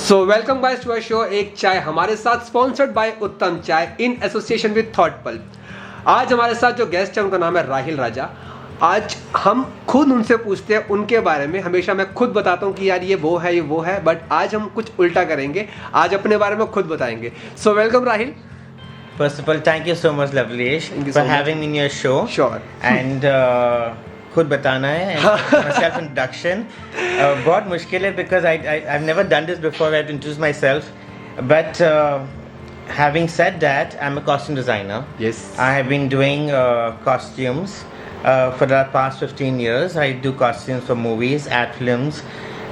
So welcome guys to our show एक चाय हमारे साथ स्पॉन्सर्ड बाय उत्तम चाय in association with thought pulp. आज हमारे साथ जो गेस्ट है उनका नाम है राहिल राजा। आज हम खुद उनसे पूछते हैं उनके बारे में। हमेशा मैं खुद बताता हूँ कि यार ये वो है, बट आज हम कुछ उल्टा करेंगे, आज अपने बारे में खुद बताएंगे। So welcome Rahil. First of all, thank you so much, Lovlesh, for having me in your show. Sure. And खुद बताना है self introduction बहुत मुश्किल है because I've never done this before. I have to introduce myself, but having said that, I'm a costume designer. Yes. I have been doing costumes for the past 15 years. I do costumes for movies, ad films,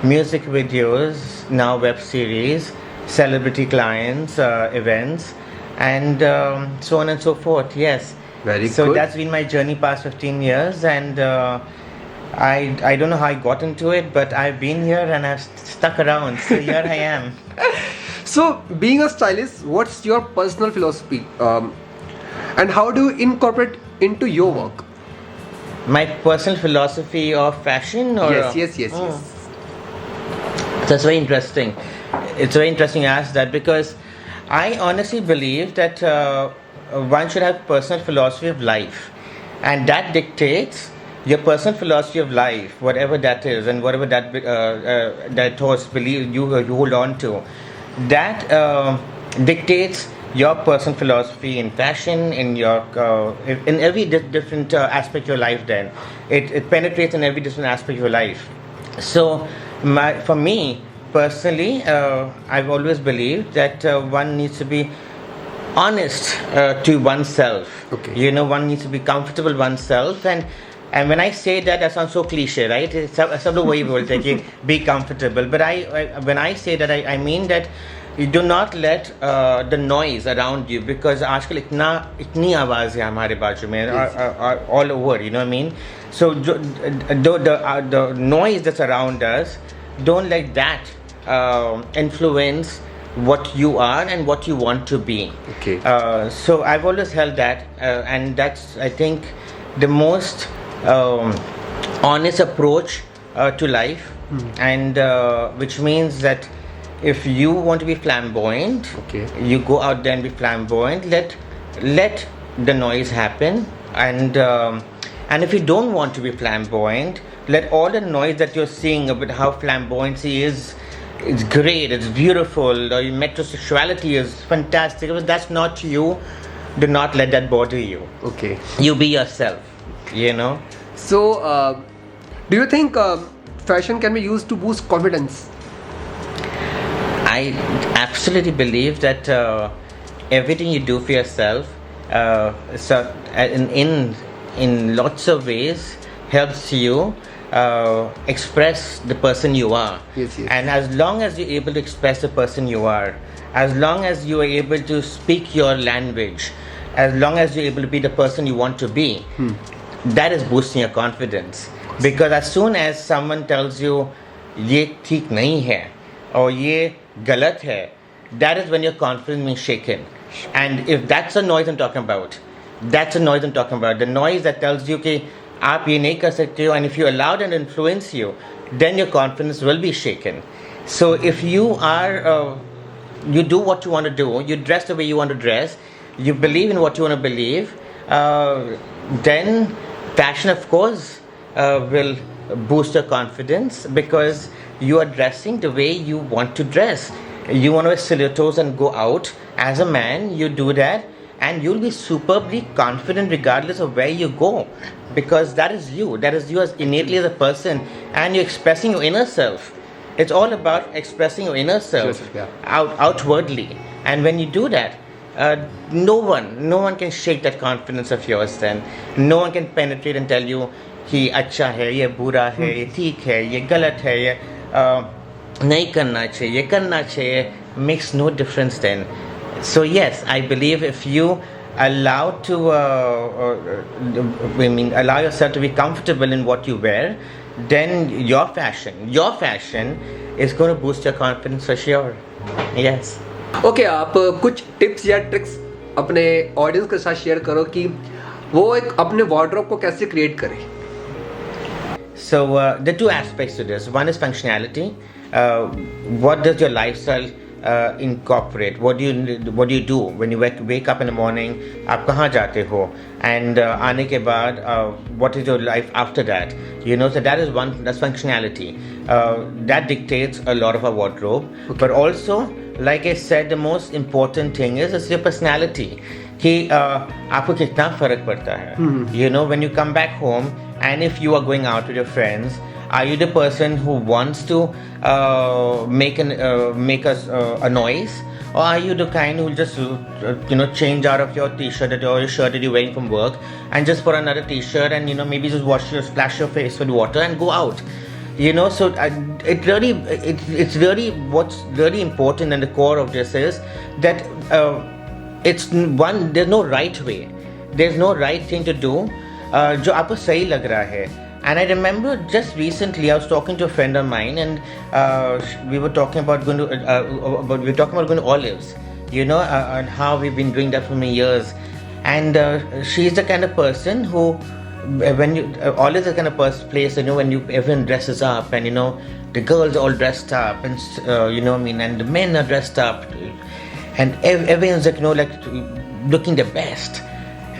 music videos, now web series, celebrity clients, events, and so on and so forth. Yes. Very so good. That's been my journey past 15 years, and I don't know how I got into it, but I've been here and I've stuck around. So here I am. So being a stylist, what's your personal philosophy, and how do you incorporate into your work? My personal philosophy of fashion, or Yes. That's very interesting. It's very interesting you ask that because I honestly believe that one should have personal philosophy of life, and that dictates your personal philosophy of life, whatever that is, and whatever that thoughts believe you hold on to. That dictates your personal philosophy in fashion, in your in every different aspect of your life. Then it penetrates in every different aspect of your life. So for me personally, I've always believed that one needs to be honest to oneself. Okay. You know, one needs to be comfortable oneself, and when I say that, that sounds so cliche, right? सब लोग वही बोलते हैं कि be comfortable, but when I say that, I mean that you do not let the noise around you, because आजकल इतनी आवाज़ है हमारे बाजू में, all over, you know what I mean? So the noise that's around us, don't let that influence what you are and what you want to be. Okay. So I've always held that, and that's, I think, the most honest approach to life, and which means that if you want to be flamboyant, okay, you go out there and be flamboyant. Let the noise happen, and if you don't want to be flamboyant, let all the noise that you're seeing about how flamboyancy is, it's great, it's beautiful, or metrosexuality is fantastic, but that's not you. Do not let that bother you. Okay. You be yourself, you know. So do you think fashion can be used to boost confidence? I absolutely believe that everything you do for yourself, so in lots of ways, helps you express the person you are. Yes. And as long as you're able to express the person you are, as long as you are able to speak your language, as long as you're able to be the person you want to be, that is boosting your confidence. Because as soon as someone tells you ये ठीक नहीं है or ये गलत है, that is when your confidence being shaken. And if that's the noise I'm talking about, the noise that tells you कि आप ये नहीं कर सकते हो, and if you allow that to influence you, then your confidence will be shaken. So if you are you do what you want to do, you dress the way you want to dress, you believe in what you want to believe, then fashion, of course, will boost your confidence, because you are dressing the way you want to dress. You want to wear stilettos and go out as a man, you do that, and you'll be superbly confident regardless of where you go, because that is you as innately as a person, and you're expressing your inner self. It's all about expressing your inner self, outwardly, and when you do that, no one can shake that confidence of yours. Then no one can penetrate and tell you कि अच्छा है, ये बुरा है, ये ठीक है, ये गलत है, ये नहीं करना चाहिए, ये करना चाहिए. Makes no difference then. So yes, I believe if you allow yourself to be comfortable in what you wear, then your fashion is going to boost your confidence for sure. Yes. Okay, आप कुछ tips या tricks अपने audience के साथ share करो कि वो एक अपने वार्डरोब को कैसे क्रिएट करे. So there are two aspects to this. One is functionality, what does your lifestyle incorporate? What do you do when you wake up in the morning? आप कहाँ जाते हो? And आने के बाद what is your life after that? So that's functionality. That dictates a lot of our wardrobe. Okay. But also, like I said, the most important thing is your personality. कि आपको कितना फर्क पड़ता है. When you come back home and if you are going out with your friends, are you the person who wants to make a noise, or are you the kind who will just change out of your t-shirt or your shirt that you're wearing from work and just put another t-shirt and maybe just splash your face with water and go out? So it's really what's really important, and the core of this is that there's no right way, there's no right thing to do जो आपको सही लग रहा है. And I remember just recently I was talking to a friend of mine, and we were talking about going to Olives, and how we've been doing that for many years. And she's the kind of person who, when you Olives is the kind of place, when everyone dresses up, and the girls are all dressed up, and and the men are dressed up, and everyone's like looking the best.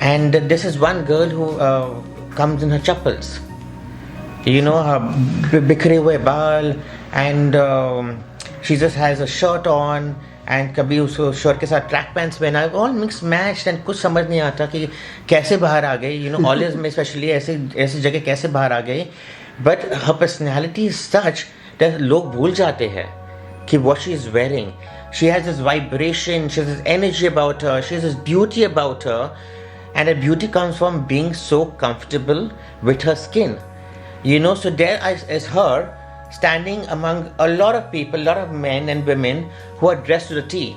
And this is one girl who comes in her chappals. Her बिखरे हुए बाल, and she just has a shirt on, and कभी उसको shirt के साथ track pants पहना है, all mixed matched, and कुछ समझ नहीं आता कि कैसे बाहर आ गई, Olives में especially ऐसी जगह कैसे बाहर आ गई. But her personality is such that लोग भूल जाते हैं कि what she is wearing. She has this vibration, she has this energy about her, she has this beauty about her, and that beauty comes from being so comfortable with her skin. So there is her standing among a lot of people, a lot of men and women who are dressed to the T,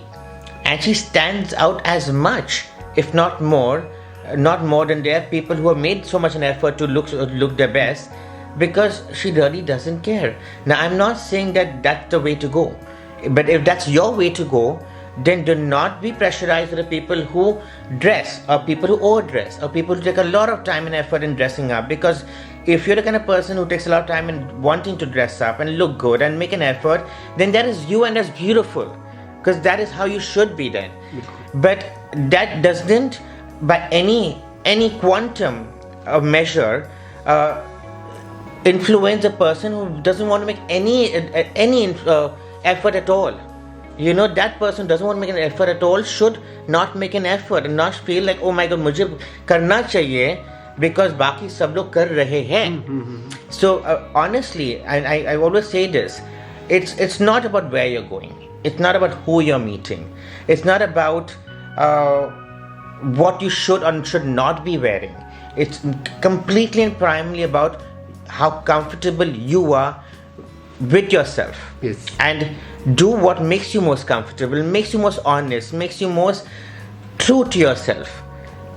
and she stands out as much, if not more than there are people who have made so much an effort to look their best, because she really doesn't care. Now, I'm not saying that that's the way to go, but if that's your way to go, then do not be pressurized by the people who dress, or people who overdress, or people who take a lot of time and effort in dressing up. Because if you're the kind of person who takes a lot of time in wanting to dress up and look good and make an effort, then that is you, and that's beautiful, because that is how you should be then. But that doesn't, by any quantum of measure, influence a person who doesn't want to make any effort at all. That person doesn't want to make an effort at all should not make an effort and not feel like, oh my god, मुझे करना चाहिए because बाकी सब लोग कर रहे हैं. So honestly, and I always say this, it's not about where you're going, it's not about who you're meeting, it's not about what you should or should not be wearing. It's completely and primarily about how comfortable you are with yourself. Yes. And do what makes you most comfortable, makes you most honest, makes you most true to yourself.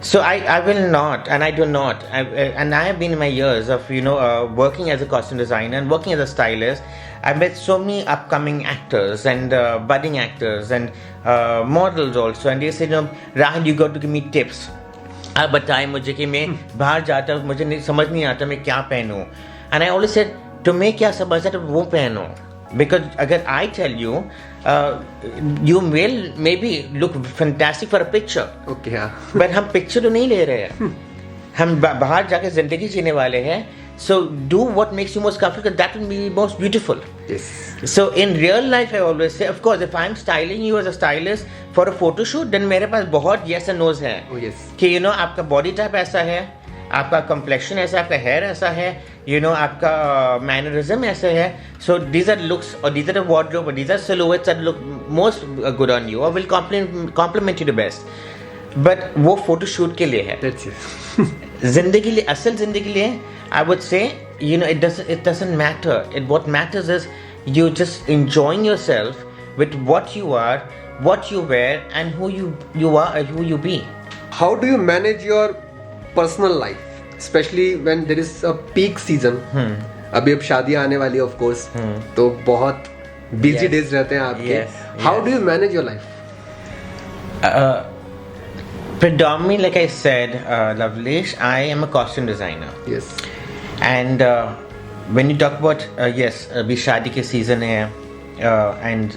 So I will not, and I do not, and I have been in my years of working as a costume designer and working as a stylist. I've met so many upcoming actors and budding actors and models also, and they said, Rahil, you got to give me tips. आप बताएं मुझे कि मैं बाहर जाता हूँ, मुझे समझ नहीं आता मैं क्या पहनूं. And I always said, तुम्हें क्या समझ आता है वो पहनो. Because अगर I tell you, you will maybe look fantastic for a picture. Okay, yeah. But हम picture तो नहीं ले रहे हैं. हम बाहर जाके जिंदगी जीने वाले हैं. So do what makes you most comfortable, that will be most beautiful. Yes. So in real life, I always say, of course, if I'm styling you as a stylist for a photo shoot, then मेरे पास बहुत yes and no's हैं. Oh yes. कि आपका body type ऐसा है, आपका complexion ऐसा, आपका hair ऐसा है, आपका mannerism ऐसा है. So these are looks, or these are the wardrobe, or these are silhouettes that look most good on you, or will compliment you the best. But वो photo shoot के लिए है. That's it. जिंदगी लिए, असल जिंदगी लिए, I would say, it doesn't matter. What matters is you just enjoying yourself with what you are, what you wear, and who you are and who you be. How do you manage your personal life, especially when there is a peak season? अभी अब शादियां आने वाली है, of course. तो बहुत busy days रहते हैं आपके. Yes. How do you manage your life? Predominantly, like I said, Lovlesh, I am a costume designer. Yes. And when you talk about yes, अभी शादी के season है, and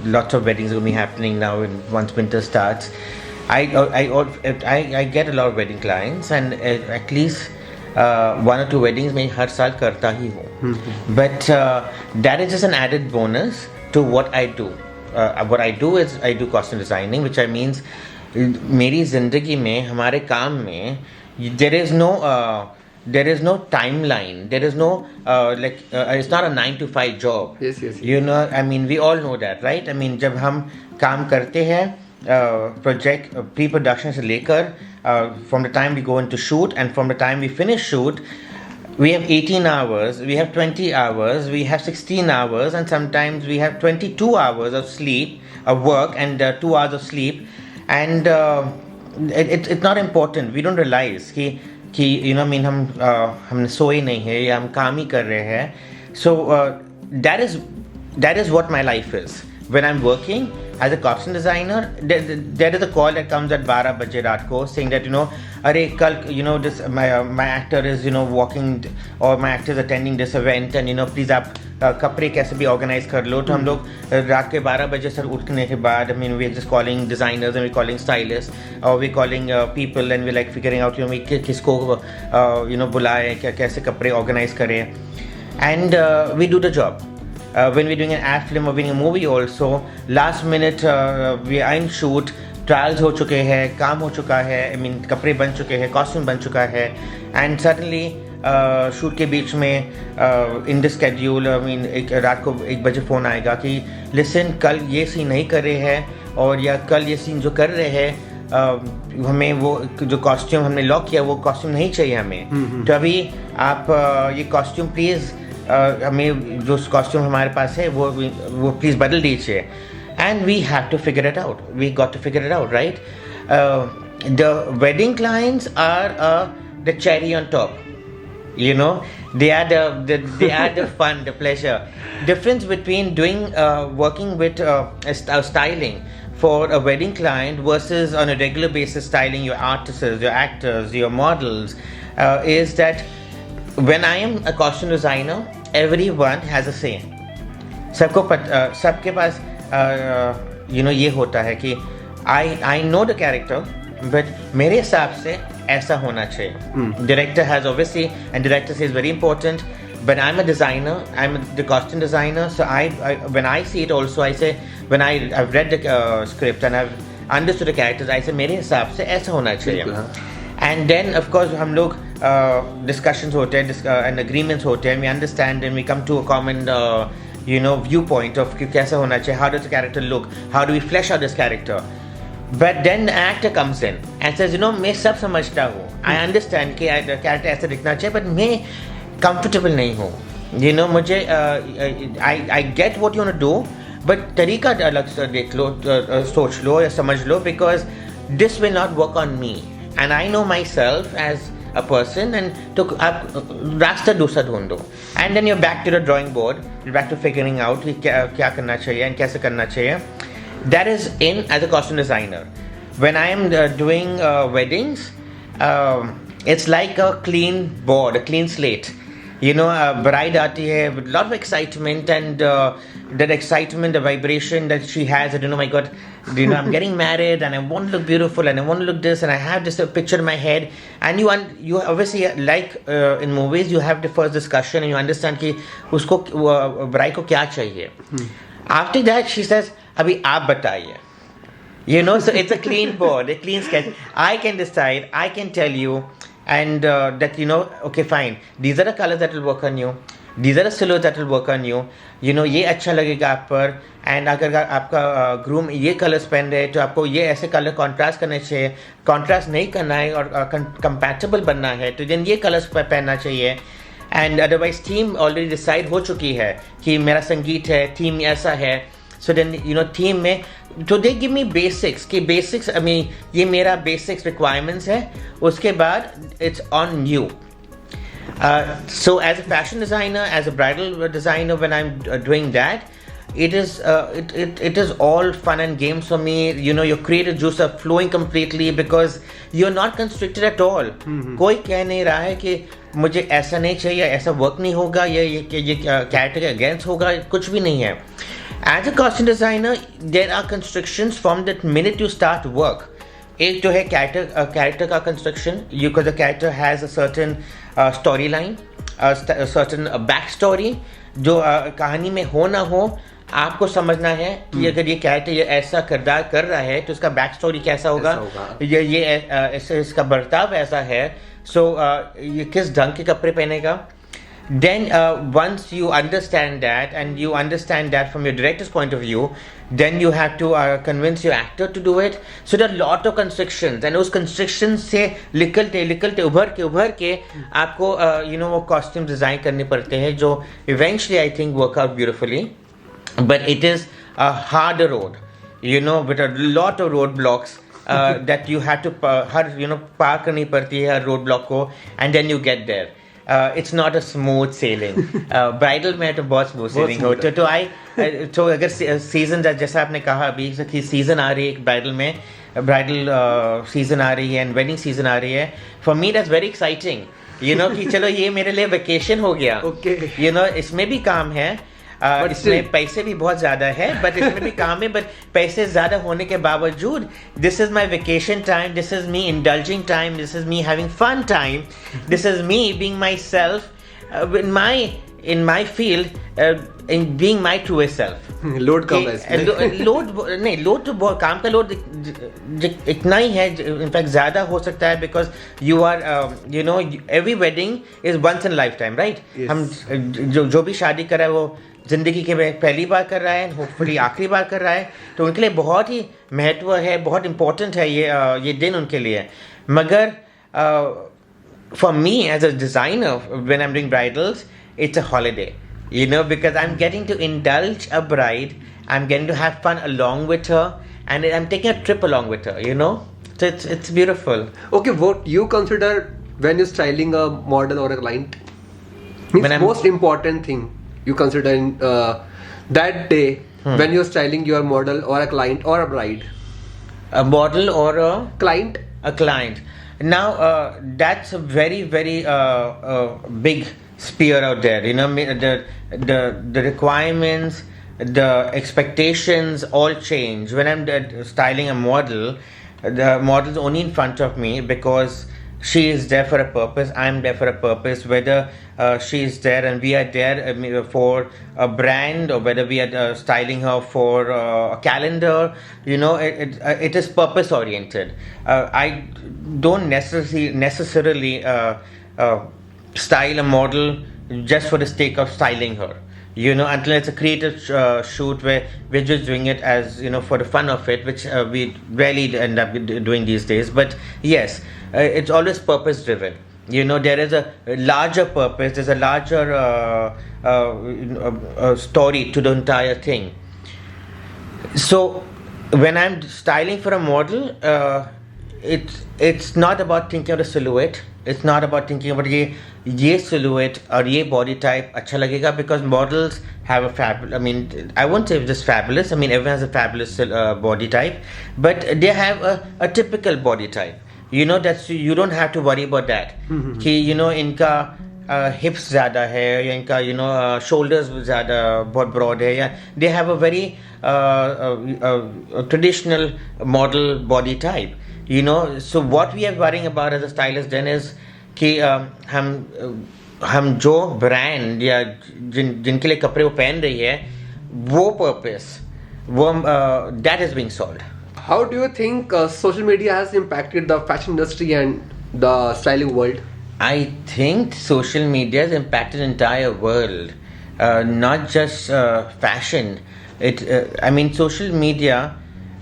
lots of weddings are going to be happening now once winter starts. I get a lot of wedding clients, and at least one or two weddings मैं हर साल करता ही हूँ. But that is just an added bonus to what I do. What I do is I do costume designing, which I means मेरी जिंदगी में हमारे काम में there is no timeline. There is no it's not a 9 to 5 job. Yes. You know, I mean, we all know that, right? I mean, जब हम काम करते हैं project pre-production से लेकर from the time we go into shoot and from the time we finish shoot, we have 18 hours, we have 20 hours, we have 16 hours, and sometimes we have 22 hours of sleep, of work, and 2 hours of sleep. And it's not important. We don't realize कि you know, I mean, हम सोए नहीं हैं या हम काम ही कर रहे हैं. So that is what my life is. When I'm working as a costume designer, there is a call that comes at 12 baje raat ko saying that, you know, अरे कल, you know, this my actor is, you know, walking, or my actor is attending this event, and you know, please आप कपड़े कैसे भी organize कर लो. तो हम लोग रात के 12 बजे सर उठने के बाद, I mean, we're just calling designers and we're calling stylists, or we're calling people, and we're like figuring out, you know, किसको you know, बुलाएं, कैसे कपड़े organize करें, and we do the job. When we're doing an ad film or doing a movie also, last minute we are in shoot, trials हो चुके हैं, काम हो चुका है, I mean, कपड़े बन चुके हैं, costume बन चुका है, and suddenly शूट के बीच में in the schedule, I mean, रात को 1 बजे फ़ोन आएगा कि listen, कल ये सीन नहीं कर रहे हैं, और या कल ये सीन जो कर रहे हैं हमें वो जो कॉस्ट्यूम हमने लॉक किया वो कॉस्ट्यूम नहीं चाहिए हमें. तो अभी आप ये कॉस्ट्यूम प्लीज़ हमें जो कॉस्ट्यूम हमारे पास है वो प्लीज़ बदल दीजिए. And we have to figure it out. We got to figure it out, right? The wedding clients are the cherry on top. You know, they are the fun, the pleasure. Difference between working with styling for a wedding client versus on a regular basis styling your artists, your actors, your models, is that when I am a costume designer, everyone has a say. सबके पास you know, ये होता है कि I know the character, but मेरे हिसाब से ऐसा होना चाहिए. Director has obviously, and director says very important, but I'm a designer, I'm the costume designer, so I when I see it also, I say, when I've read the script and I've understood the characters, I say मेरे हिसाब से ऐसा होना चाहिए. And then of course हम लोग discussions होते हैं and agreements होते हैं, we understand and we come to a common you know, viewpoint of कैसा होना चाहिए, how does the character look, how do we flesh out this character. But then the actor comes in and says, you know, मैं सब समझता हूँ, I understand कि character ऐसा दिखना चाहिए, but मैं comfortable नहीं हूँ. You know, मुझे I get what you want to do, but तरीका अलग से देख लो, सोच लो या समझ लो, because this will not work on me, and I know myself as a person, and तो आप रास्ता दूसरा ढूंढो. And then you're back to the drawing board, you're back to figuring out कि क्या करना चाहिए and कैसे करना चाहिए. That is in as a costume designer. When I am doing weddings, it's like a clean board, a clean slate. You know, a bride aati hai with a lot of excitement, and that excitement, the vibration that she has, that, you know, my God, you know, I'm getting married and I want to look beautiful and I want to look this, and I have this picture in my head. And you obviously, like in movies, you have the first discussion and you understand कि उसको bride को क्या चाहिए. After that, she says, अभी आप बताइए. You know, so it's a clean board, a clean sketch. I can decide, I can tell you, and that, you know, okay, fine, these are the colors that will work on you, these are the silhouettes that will work on you, you know, ये अच्छा लगेगा आप पर, and अगर आपका groom ये colors पहन रहे तो आपको ये ऐसे color contrast करने चाहिए, contrast नहीं करना है और compatible बनना है तो then ये colors पहनना चाहिए. And otherwise theme already decide हो चुकी है कि मेरा संगीत है, theme ऐसा है. So then, you know, theme में, so they give me basics, कि basics, I mean, ये मेरा basics requirements है, उसके बाद it's on you. So as a fashion designer, as a bridal designer, when I'm doing that, it is all fun and games for me. You know, your creative juice are flowing completely because you're not constricted at all. कोई कह नहीं रहा है कि मुझे ऐसा नहीं चाहिए, ऐसा वर्क नहीं होगा, ये कैरेक्टर के अगेंस्ट होगा, कुछ भी नहीं है. As a costume designer, there are constrictions from the minute you start work. एक जो है character का construction, because the character has a certain storyline, a certain backstory, जो कहानी में हो ना हो आपको समझना है कि अगर ये कैरेक्टर ये ऐसा किरदार कर रहा है तो इसका बैक स्टोरी कैसा होगा, ये ऐसे इसका बर्ताव ऐसा है, सो ये किस ढंग के कपड़े पहनेगा. Then once you understand that, and you understand that from your director's point of view, then you have to convince your actor to do it. So there are lot of constrictions, and those constrictions से निकलते उभर के आपको वो costume design करने पड़ते हैं, जो eventually I think work out beautifully. But it is a harder road, with a lot of roadblocks that you have to पार करनी पड़ती है हर roadblock को, and then you get there. It's not a smooth sailing. Bridal में तो बहुत smooth sailing हो. तो अगर season जैसा आपने कहा अभी कि season आ रही है bridal में, bridal season आ रही है and wedding season आ रही है. For me that's very exciting. कि चलो ये मेरे लिए vacation हो गया. Okay. इसमें भी काम है. इसमें पैसे भी बहुत ज़्यादा है, बट इसमें भी काम है, बट पैसे ज़्यादा होने के बावजूद this is my vacation time, this is me indulging time, this is me having fun time, this is me being my self in my field, in being my truest self. Load कम है load तो बहुत काम का load इतना ही है, in fact ज़्यादा हो सकता है, because you are every wedding is once in lifetime, right. हम जो भी शादी कर रहा है वो जिंदगी के में पहली बार कर रहा है, होपफुली आखिरी बार कर रहा है, तो उनके लिए बहुत ही महत्व है, बहुत इम्पोर्टेंट है ये दिन उनके लिए. मगर for me as a designer when I am doing bridals, it's a holiday, because I'm getting to indulge a bride, I'm getting to have fun along with her, and I'm taking a trip along with her, so it's beautiful. Okay, what you consider when you're styling a model or a client, means most important thing you consider in that day when you're styling your model or a client or a bride? A model or a client? A client. Now that's a very very big sphere out there, the requirements, the expectations all change. When I'm styling a model, the model's only in front of me because she is there for a purpose, I'm there for a purpose, whether she is there and we are there for a brand, or whether we are styling her for a calendar, it is purpose oriented. I don't necessarily style a model just for the sake of styling her, until it's a creative shoot where we're just doing it as for the fun of it, which we rarely end up doing these days. But yes, it's always purpose driven. There is a larger purpose, there's a larger story to the entire thing. So when I'm styling for a model, it's not about thinking of the silhouette. It's not about thinking about ये silhouette और ये body type अच्छा लगेगा, because models have I won't say just fabulous. everyone has a fabulous body type, but they have a typical body type. That you don't have to worry about that. कि इनका hips ज़्यादा है, या इनका shoulders ज़्यादा बहुत broad है, या they have a very traditional model body type. So what we are worrying about as a stylist then is कि हम जो brand या जिनके लिए कपड़े वो पहन रही है, वो purpose that is being solved. How do you think social media has impacted the fashion industry and the styling world? I think social media has impacted the entire world, not just fashion. Social media,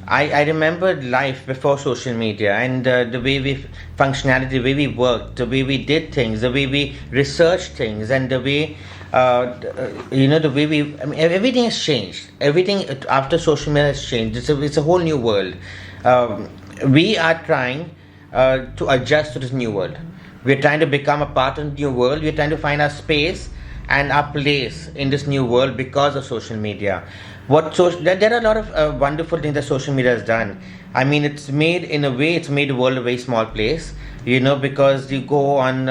I remember life before social media, and the way we functionality, the way we worked, the way we did things, the way we researched things, and the way the way we everything has changed. Everything after social media has changed. It's a whole new world. We are trying to adjust to this new world. We're trying to become a part of the new world. We're trying to find our space and our place in this new world because of social media. There are a lot of wonderful things that social media has done. I mean, it's made the world a very small place, because you go on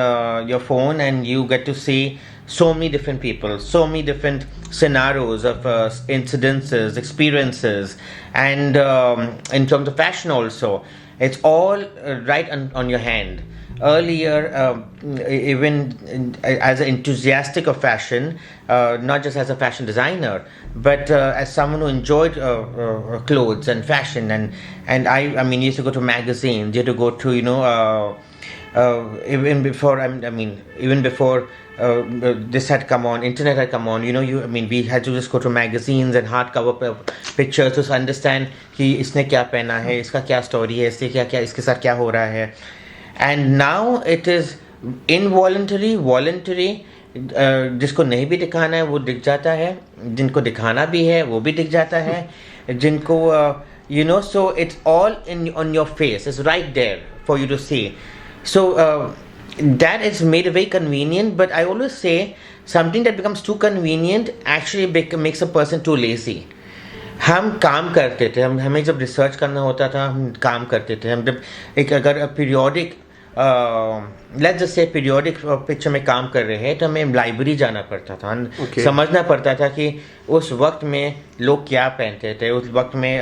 your phone and you get to see so many different people, so many different scenarios of incidences, experiences, and in terms of fashion also. It's all right on your hand. Earlier, even as an enthusiastic of fashion, not just as a fashion designer, but as someone who enjoyed clothes and fashion, and I mean, used to go to magazines, you had to go to, even before this had come on, internet had come on, we had to just go to magazines and hardcover pictures to understand कि इसने क्या पहना है, इसका क्या story है, इसके साथ क्या हो रहा है. And now it is involuntary, voluntary. जिसको नहीं भी दिखाना है वो दिख जाता है, जिनको दिखाना भी है वो भी दिख जाता है, जिनको so it's all on your face. It's right there for you to see. So that is made very convenient, but I always say something that becomes too convenient actually makes a person too lazy. हम काम करते थे, हमें जब research करना होता था हम काम करते थे. हम जब अगर periodic let's just say periodic picture में काम कर रहे हैं तो हमें लाइब्रेरी जाना पड़ता था. समझना पड़ता था कि उस वक्त में लोग क्या पहनते थे, उस वक्त में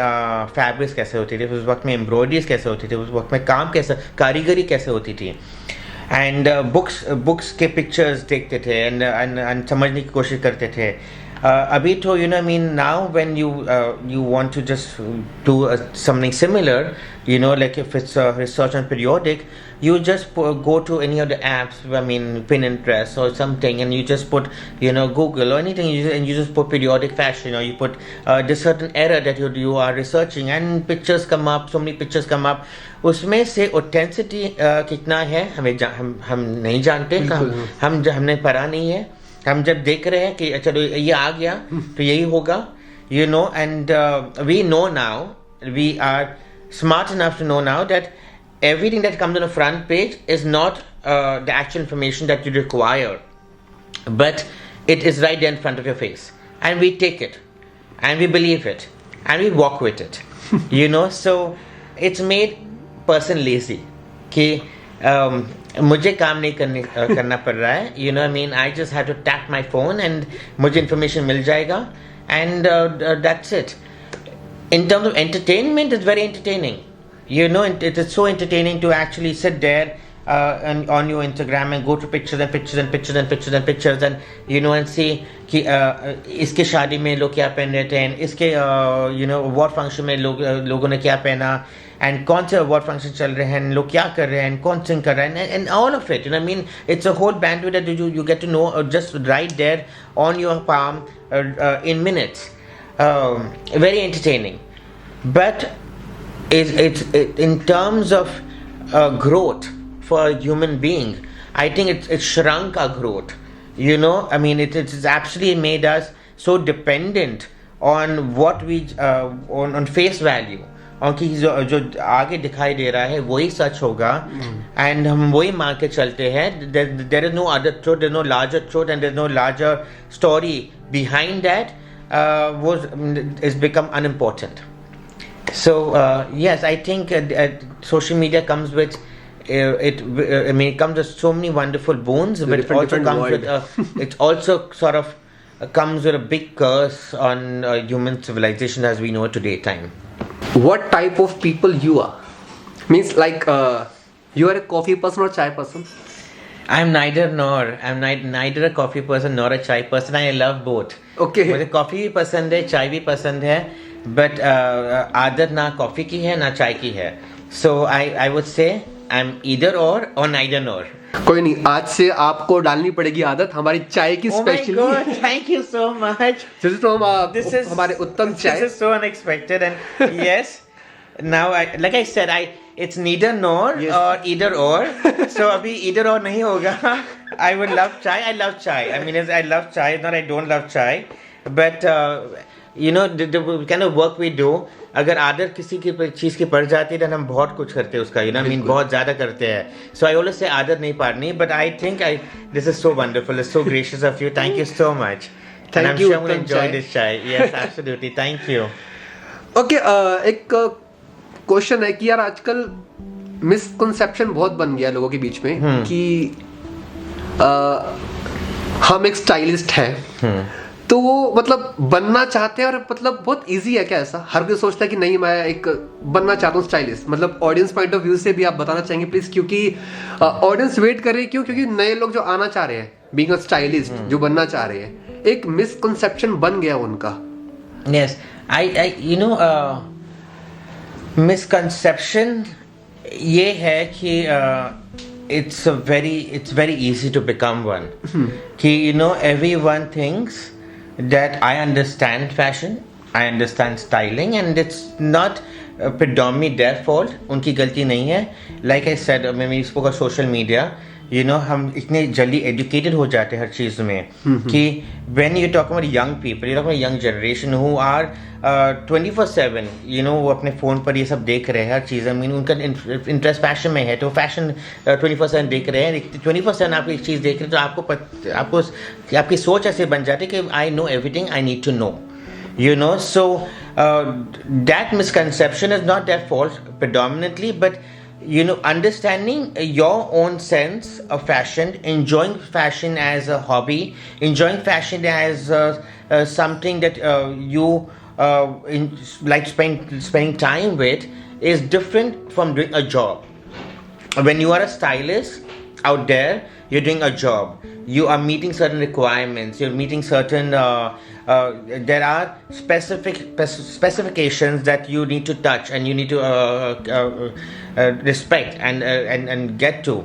फैब्रिक्स कैसे होती थी, उस वक्त में एम्ब्रॉयडरीज कैसे होती थी, उस वक्त में काम कैसे, कारीगरी कैसे होती थी. एंड बुक्स के पिक्चर्स देखते थे एंड समझने की कोशिश करते थे. Abhi to, now when you want to just do something similar, like if it's research on periodic, you just go to any of the apps, Pinterest or something, and you just put, Google or anything, and you just put periodic fashion, or you put this certain era that you are researching, and pictures come up, so many pictures come up. उसमें से authenticity कितना है हम नहीं जानते, हमने पढ़ा नहीं है. हम जब देख रहे हैं कि चलो ये आ गया तो यही होगा, and we know now, we are smart enough to know now that everything that comes on the front page is not the actual information that you require, but it is right there in front of your face, and we take it and we believe it and we walk with it. So it's made person lazy कि मुझे काम नहीं करना पड़ रहा है. I just have to tap my phone and मुझे information मिल जाएगा, and that's it. In terms of entertainment, it's very entertaining. It is so entertaining to actually sit there on your Instagram and go to pictures and pictures and pictures and pictures and pictures, and and see कि इसके शादी में लोग क्या पहन रहे थे, इसके अवार्ड फंक्शन में लोगों ने क्या पहना, and कौन से अवार्ड फंक्शन चल रहे हैं, लोग क्या कर रहे हैं, कौन सिंग कर रहे हैं, and all of it. It's a whole bandwidth that you get to know just right there on your palm in minutes. Very entertaining, but it's in terms of growth for a human being, I think it's shrunk our growth. It's actually made us so dependent on what we on face value, कि जो आगे दिखाई दे रहा है वही सच होगा, and हम वही मान के चलते हैं. There is no other truth, there's no larger truth, and there's no larger story behind that. It's become unimportant. So yes, I think social media comes with it comes with so many wonderful boons, but it also comes with it also sort of comes with a big curse on human civilization as we know it today time. What type of people you are? Means like you are a coffee person or chai person? I'm neither nor. I'm neither a coffee person nor a chai person. I love both. Okay. मुझे coffee भी पसंद है, चाय भी पसंद है, but आदत ना कॉफी की है ना चाय की है. So I would say I'm either or neither nor. कोई नहीं, आज से आपको डालनी पड़ेगी आदत हमारी चाय की specially. Oh my God, thank you so much. This is हमारे उत्तम चाय. This is so unexpected, and yes, now like I said, it's neither nor or either or. So अभी either or नहीं होगा. I would love chai. I love chai. I love chai. Not I don't love chai, but you know the kind of work we do, अगर आदत किसी की चीज की पड़ जाती है, हम बहुत कुछ करते हैं उसका, you know, I mean बहुत ज़्यादा करते हैं. So I always say आदत नहीं पाड़नी, but I think this is so wonderful, it's so gracious of you. Thank you so much. Thank and I'm you, sure I'm going to Uttam enjoy Chai. this chai. Yes, absolutely. Thank you. Okay, एक question है कि यार आजकल misconception बहुत बन गया लोगों के बीच में कि हम एक स्टाइलिस्ट हैं, तो वो मतलब बनना चाहते हैं और मतलब बहुत इजी है क्या ऐसा? हर कोई सोचता है कि नहीं मैं एक बनना चाहता हूँ स्टाइलिस्ट. मतलब ऑडियंस पॉइंट ऑफ व्यू से भी आप बताना चाहेंगे प्लीज, क्योंकि ऑडियंस वेट कर रही है. क्यों? क्योंकि नए लोग जो आना चाह रहे हैं, बीइंग अ स्टाइलिस्ट, जो बनना चाह रहे हैं, एक मिसकंसेप्शन बन गया उनका. Yes, I you know, misconception ये है कि it's very easy to become one. कि you know, everyone thinks that I understand fashion, I understand styling, and it's not predominantly their fault. उनकी गलती नहीं है. Like I said, when we spoke of social media, you know, हम इतने जल्दी educated हो जाते हैं हर चीज़ में कि when you talk about young people, you talk about young generation who are 24/7, you know, वो अपने फ़ोन पर ये सब देख रहे हैं हर चीज़. I mean, उनका इंटरेस्ट फैशन में है, तो फैशन 24/7 देख रहे हैं. 24/7 आप एक चीज़ देख रहे हैं तो आपको आपकी सोच ऐसे बन जाती है कि I know everything I need to know. You know, so that misconception is not their fault predominantly, but you know, understanding your own sense of fashion, enjoying fashion as a hobby, enjoying fashion as something that you like spending time with, is different from doing a job. When you are a stylist out there, you're doing a job. You are meeting certain requirements. You're meeting certain. There are specifications that you need to touch and you need to respect and get to.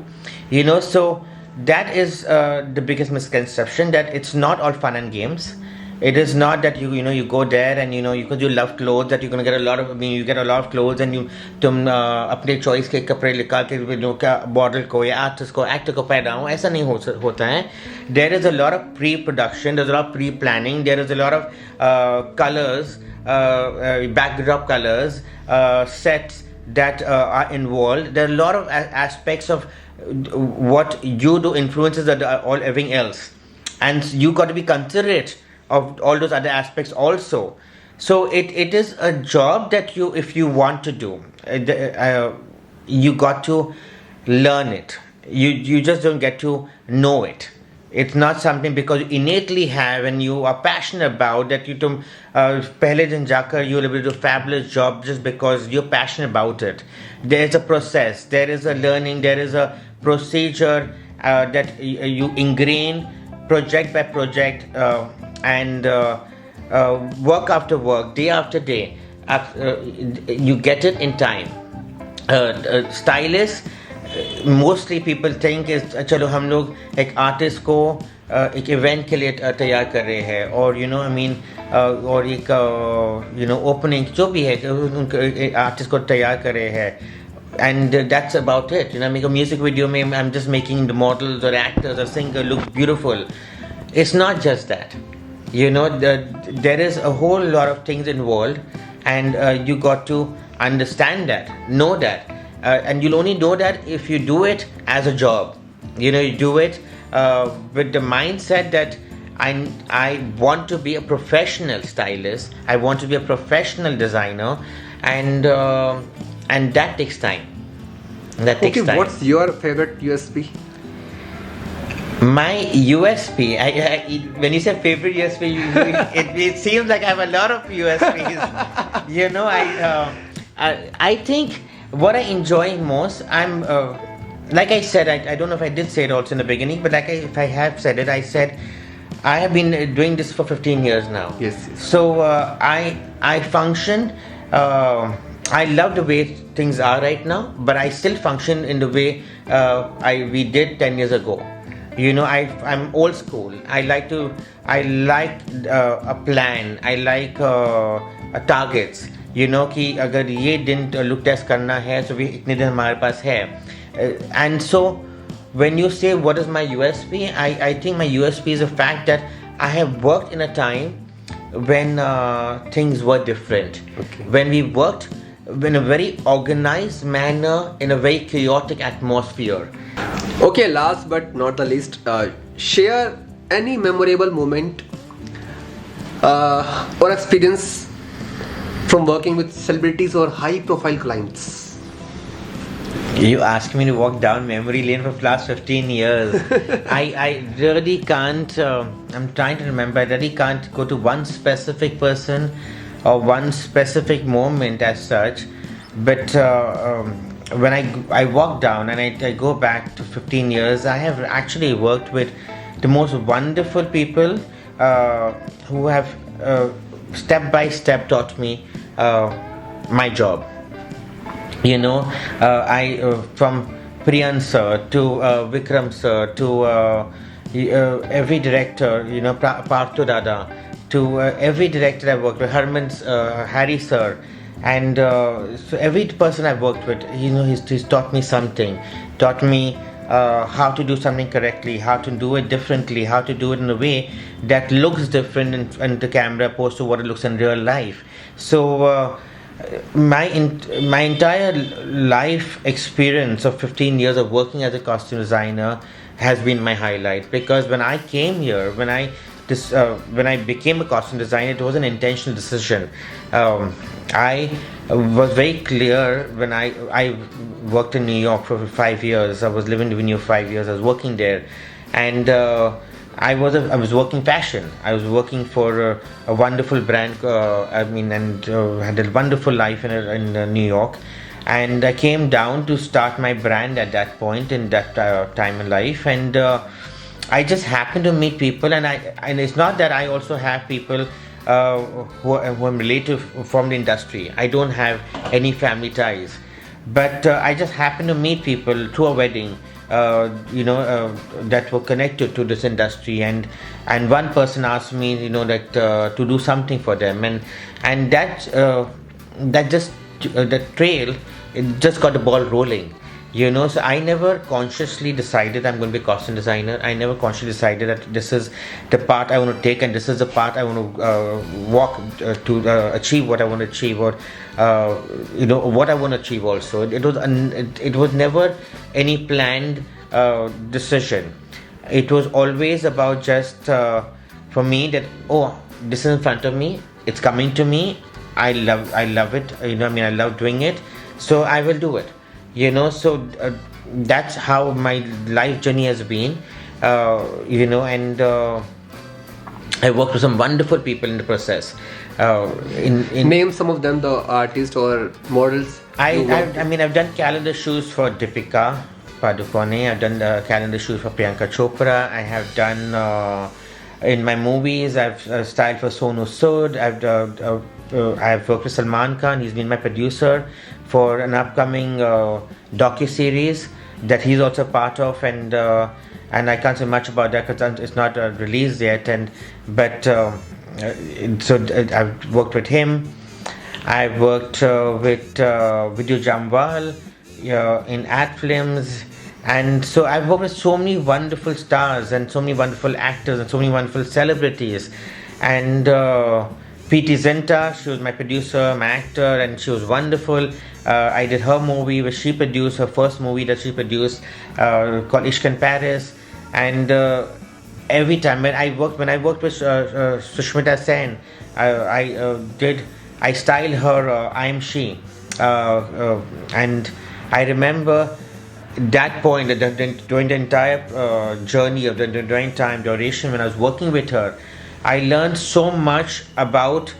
You know, so that is the biggest misconception, that it's not all fun and games. It is not that you know you go there and you know because you love clothes that you're gonna get a lot of. I mean, you get a lot of clothes and तुम अपने choice के कपड़े निकाल के क्या model को या artist को actor को पहनाओ, ऐसा नहीं होता है. There is a lot of pre-production. There's a lot of pre-planning. There is a lot of colors, backdrop colors, sets that are involved. There are a lot of aspects of what you do influences all everything else, and you got to be considerate of all those other aspects also. So it is a job that you, if you want to do, you got to learn it. You just don't get to know it. It's not something because you innately have and you are passionate about that you pehle din jaakar you'll be able to do a fabulous job just because you're passionate about it. There's a process, there is a learning, there is a procedure that you ingrain project by project and work after work, day after day. You get it in time. Stylist, mostly people think is चलो हम लोग एक artist को एक event के लिए तैयार कर रहे हैं और you know I mean और एक you know opening जो भी है उनके आर्टिस्ट को तैयार कर रहे हैं. And that's about it. You know, make a music video. I'm just making the models or actors or singer look beautiful. It's not just that. You know, there is a whole lot of things involved, and you got to understand that, know that, and you'll only know that if you do it as a job. You know, you do it with the mindset that I want to be a professional stylist. I want to be a professional designer, and that takes time. That takes time. What's your favorite USP? My USP, when you say favorite USP, it seems like I have a lot of USPs. You know, I think what I enjoy most, I'm like I said, I don't know if I did say it also in the beginning, but if I have said it, I said I have been doing this for 15 years now. Yes. So I function. I love the way things are right now, but I still function in the way we did 10 years ago. You know, I'm old school. I like a plan. I like targets. You know कि अगर ये दिन look test करना है, so इतने दिन हमारे पास है. And so when you say what is my USP, I think my USP is the fact that I have worked in a time when things were different. Okay. When we worked in a very organized manner in a very chaotic atmosphere. Okay, last but not the least, share any memorable moment or experience from working with celebrities or high profile clients. You asked me to walk down memory lane for the last 15 years. I really can't, I'm trying to remember, I really can't go to one specific person or one specific moment as such. But when I walk down and I go back to 15 years, I have actually worked with the most wonderful people who have step by step taught me my job. You know, from Priyan sir to Vikram sir to every director, you know, Parthu Dada, to every director I've worked with, Harry sir, and so every person I've worked with, you know, he's taught me something, taught me how to do something correctly, how to do it differently, how to do it in a way that looks different in the camera opposed to what it looks in real life. So my entire life experience of 15 years of working as a costume designer has been my highlight, because when I came here, when I became a costume designer, it was an intentional decision. I was very clear when I worked in New York for 5 years. I was living in New York 5 years. I was working there, and I was working fashion. I was working for a wonderful brand. And had a wonderful life in New York. And I came down to start my brand at that point in that time in life. And I just happened to meet people, and it's not that I also have people who I'm related from the industry. I don't have any family ties, but I just happened to meet people through a wedding. That were connected to this industry, and one person asked me, that to do something for them, and that trail, it just got the ball rolling. So I never consciously decided I'm going to be a costume designer. I never consciously decided that this is the path I want to take and this is the path I want to walk to achieve what I want to achieve, or what I want to achieve also. It was never any planned decision. It was always about just for me that, this is in front of me, it's coming to me, I love it, I love doing it, so I will do it. So that's how my life journey has been, and I worked with some wonderful people in the process. Name some of them, the artists or models. I've done calendar shoots for Deepika Padukone. I've done calendar shoots for Priyanka Chopra. I have done in my movies. I've styled for Sonu Sood. I've worked with Salman Khan. He's been my producer for an upcoming docu-series that he's also part of, and I can't say much about that because it's not released yet. So I've worked with him. I've worked with Vidya Jamwal in ad films, and so I've worked with so many wonderful stars and so many wonderful actors and so many wonderful celebrities. And P.T. Zinta, she was my producer, my actor, and she was wonderful. I did her movie which she produced, her first movie that she produced, called Ishq in Paris. And every time when I worked with Sushmita Sen, I styled her I Am She, and I remember that point during the entire journey of the duration when I was working with her, I learned so much about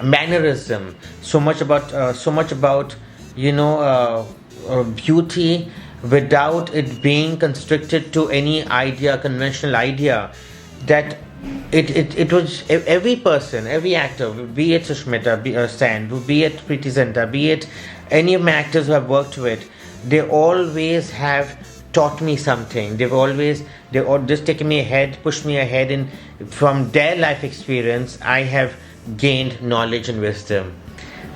mannerism, so much about beauty without it being constricted to any conventional idea. That it was every person, every actor, be it Sushmita, be it Sen, be it Preeti Zinta, be it any of my actors who I've worked with, they always have taught me something. They've just taken me ahead, pushed me ahead, and from their life experience, I have gained knowledge and wisdom.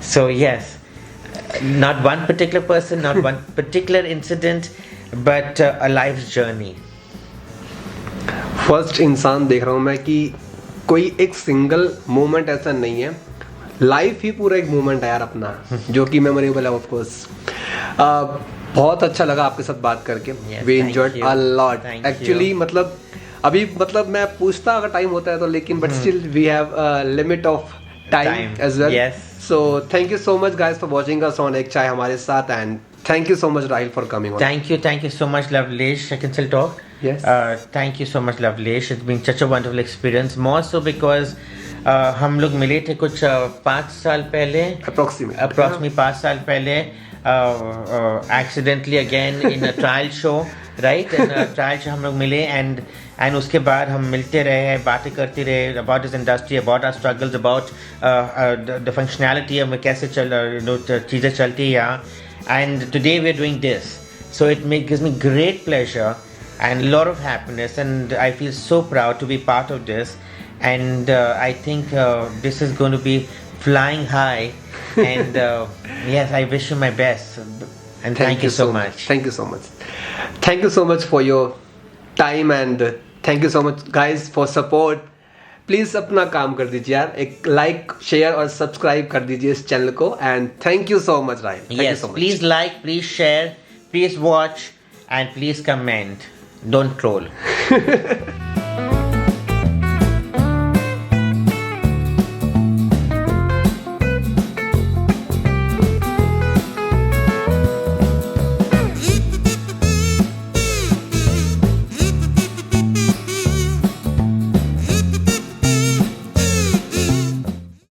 So yes, not one particular person, not one particular incident, but a life's journey. First इंसान देख रहा हूँ मैं कि कोई एक single moment ऐसा नहीं है, लाइफ ही पूरा एक मोमेंट है यार अपना जो कि मेमोरेबल है ऑफ कोर्स। बहुत अच्छा लगा आपके साथ बात करके, we enjoyed a lot actually. मतलब अभी मतलब मैं पूछता अगर टाइम होता है तो, लेकिन but still we have limit of time as well. So thank you so much guys for watching us on Ek Chai Humare Sath, and thank you so much Rahil for coming on. Thank you so much Lovlesh. I can still talk? Yes. Thank you so much Lovlesh. It's been such a wonderful experience. More so because हम लोग मिले थे कुछ 5 साल पहले, approximately 5 साल पहले, accidentally again in a trial show, right? In a trial show हम लोग मिले, and उसके बाद हम मिलते रहे, बातें करते रहे about this industry, about our struggles, about the functionality of कैसे चीज़ें चलती हैं यहाँ, and today we're doing this, so it gives me great pleasure and a lot of happiness, and I feel so proud to be part of this, and I think this is going to be flying high, and yes, I wish you my best, and thank you so much. Thank you so much. Thank you so much for your time, and thank you so much guys for support. Please अपना काम कर दीजिए यार, एक like share और subscribe कर दीजिए इस चैनल को, and thank you so much Rahil. Yes, please like, please share, please watch, and please comment. Don't troll.